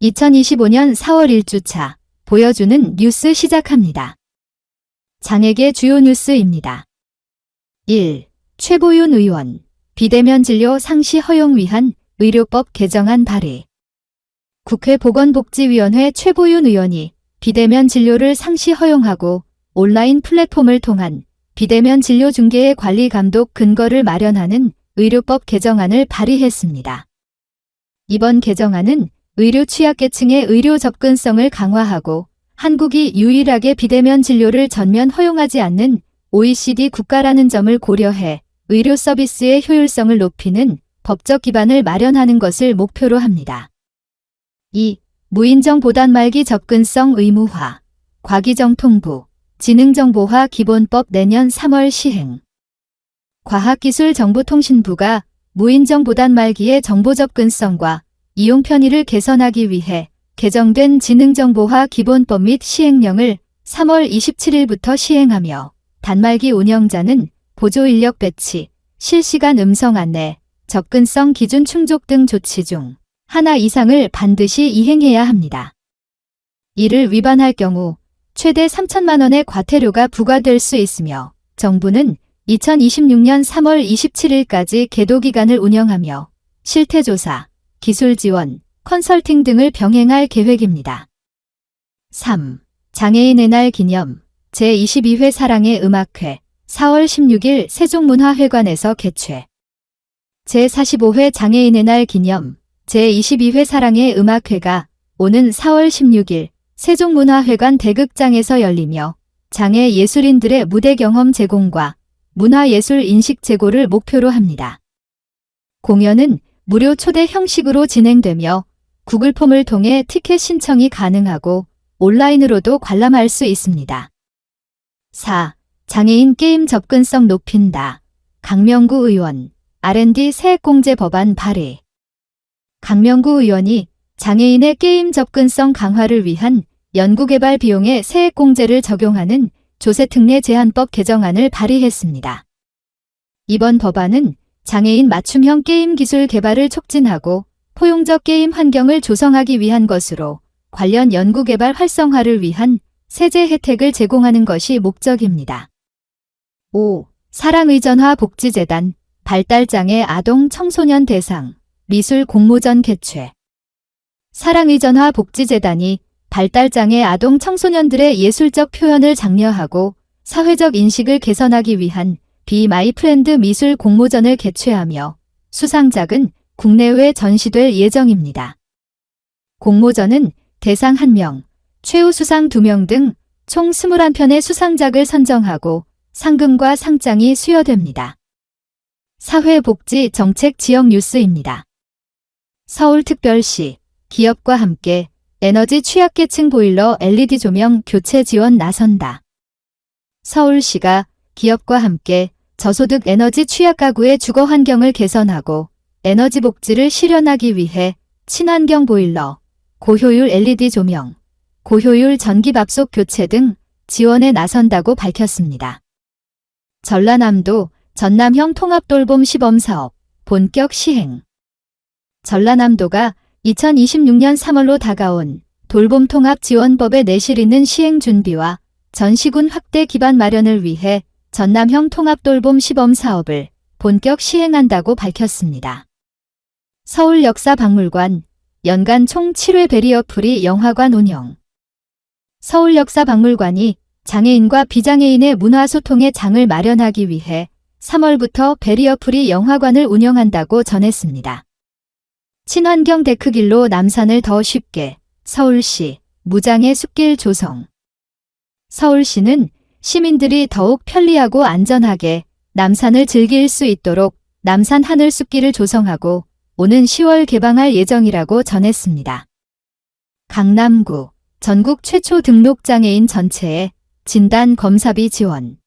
2025년 4월 1주차 보여주는 뉴스 시작합니다. 장애계 주요 뉴스입니다. 1. 최보윤 의원 비대면 진료 상시 허용 위한 의료법 개정안 발의. 국회 보건복지위원회 최보윤 의원이 비대면 진료를 상시 허용하고 온라인 플랫폼을 통한 비대면 진료 중개의 관리 감독 근거를 마련하는 의료법 개정안을 발의했습니다. 이번 개정안은 의료 취약계층의 의료 접근성을 강화하고 한국이 유일하게 비대면 진료를 전면 허용하지 않는 OECD 국가라는 점을 고려해 의료 서비스의 효율성을 높이는 법적 기반을 마련하는 것을 목표로 합니다. 2. 무인정 보단 말기 접근성 의무화, 과기정통부, 지능정보화 기본법 내년 3월 시행. 과학기술정보통신부가 무인정 보단 말기의 정보 접근성과 이용 편의를 개선하기 위해 개정된 지능정보화 기본법 및 시행령을 3월 27일부터 시행하며 단말기 운영자는 보조인력 배치, 실시간 음성 안내, 접근성 기준 충족 등 조치 중 하나 이상을 반드시 이행해야 합니다. 이를 위반할 경우 최대 3천만 원의 과태료가 부과될 수 있으며 정부는 2026년 3월 27일까지 계도기간을 운영하며 실태조사, 기술 지원, 컨설팅 등을 병행할 계획입니다. 3. 장애인의 날 기념 제22회 사랑의 음악회 4월 16일 세종문화회관에서 개최. 제45회 장애인의 날 기념 제22회 사랑의 음악회가 오는 4월 16일 세종문화회관 대극장에서 열리며 장애 예술인들의 무대 경험 제공과 문화예술 인식 제고를 목표로 합니다. 공연은 무료 초대 형식으로 진행되며 구글 폼을 통해 티켓 신청이 가능하고 온라인으로도 관람할 수 있습니다. 4. 장애인 게임 접근성 높인다. 강명구 의원 R&D 세액공제 법안 발의. 강명구 의원이 장애인의 게임 접근성 강화를 위한 연구개발 비용의 세액공제를 적용하는 조세특례 제한법 개정안을 발의했습니다. 이번 법안은 장애인 맞춤형 게임 기술 개발을 촉진하고 포용적 게임 환경을 조성하기 위한 것으로 관련 연구개발 활성화를 위한 세제 혜택을 제공하는 것이 목적입니다. 5. 사랑의전화 복지재단 발달장애 아동 청소년 대상 미술 공모전 개최. 사랑의전화 복지재단이 발달장애 아동 청소년들의 예술적 표현을 장려하고 사회적 인식을 개선하기 위한 비 마이 프렌드 미술 공모전을 개최하며 수상작은 국내외 전시될 예정입니다. 공모전은 대상 1명, 최우수상 2명 등 총 21편의 수상작을 선정하고 상금과 상장이 수여됩니다. 사회복지 정책 지역 뉴스입니다. 서울특별시 기업과 함께 에너지 취약계층 보일러 LED 조명 교체 지원 나선다. 서울시가 기업과 함께 저소득 에너지 취약 가구의 주거 환경을 개선하고 에너지 복지를 실현하기 위해 친환경 보일러, 고효율 LED 조명, 고효율 전기밥솥 교체 등 지원에 나선다고 밝혔습니다. 전라남도 전남형 통합돌봄 시범사업 본격 시행. 전라남도가 2026년 3월로 다가온 돌봄통합지원법의 내실 있는 시행 준비와 전시군 확대 기반 마련을 위해 전남형 통합돌봄 시범사업을 본격 시행한다고 밝혔습니다. 서울역사박물관 연간 총 7회 베리어프리 영화관 운영. 서울역사박물관이 장애인과 비장애인의 문화소통의 장을 마련하기 위해 3월부터 베리어프리 영화관을 운영한다고 전했습니다. 친환경 데크길로 남산을 더 쉽게 서울시 무장애 숲길 조성. 서울시는 시민들이 더욱 편리하고 안전하게 남산을 즐길 수 있도록 남산 하늘 숲길을 조성하고 오는 10월 개방할 예정이라고 전했습니다. 강남구 전국 최초 등록장애인 전체에 진단 검사비 지원.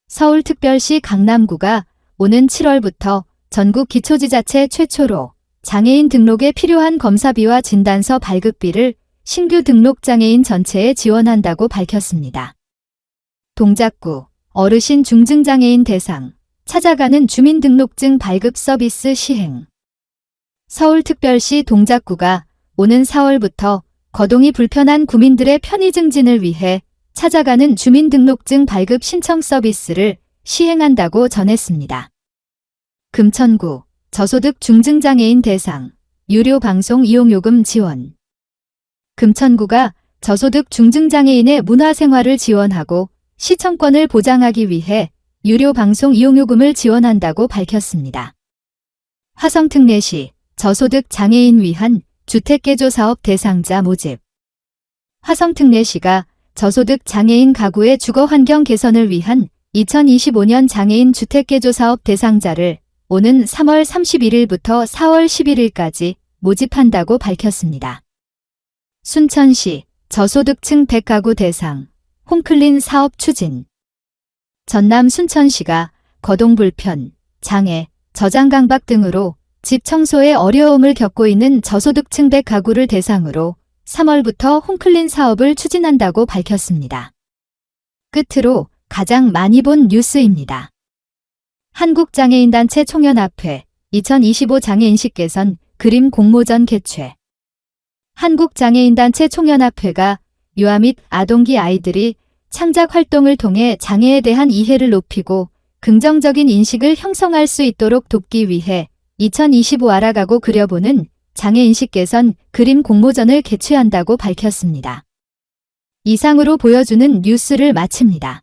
서울특별시 강남구가 오는 7월부터 전국 기초지자체 최초로 장애인 등록에 필요한 검사비와 진단서 발급비를 신규 등록장애인 전체에 지원한다고 밝혔습니다. 동작구 어르신 중증장애인 대상 찾아가는 주민등록증 발급 서비스 시행. 서울특별시 동작구가 오는 4월부터 거동이 불편한 구민들의 편의 증진을 위해 찾아가는 주민등록증 발급 신청 서비스를 시행한다고 전했습니다. 금천구 저소득 중증장애인 대상 유료 방송 이용요금 지원. 금천구가 저소득 중증장애인의 문화생활을 지원하고 시청권을 보장하기 위해 유료 방송 이용요금을 지원한다고 밝혔습니다. 화성특례시 저소득 장애인 위한 주택개조 사업 대상자 모집. 화성특례시가 저소득 장애인 가구의 주거 환경 개선을 위한 2025년 장애인 주택개조 사업 대상자를 오는 3월 31일부터 4월 11일까지 모집한다고 밝혔습니다. 순천시 저소득층 100가구 대상 홈클린 사업 추진. 전남 순천시가 거동 불편, 장애, 저장 강박 등으로 집 청소에 어려움을 겪고 있는 저소득층 100가구를 대상으로 3월부터 홈클린 사업을 추진한다고 밝혔습니다. 끝으로 가장 많이 본 뉴스입니다. 한국장애인단체 총연합회 2025 장애인식 개선 그림 공모전 개최. 한국장애인단체 총연합회가 유아 및 아동기 아이들이 창작 활동을 통해 장애에 대한 이해를 높이고 긍정적인 인식을 형성할 수 있도록 돕기 위해 2025 알아가고 그려보는 장애인식 개선 그림 공모전을 개최한다고 밝혔습니다. 이상으로 보여주는 뉴스를 마칩니다.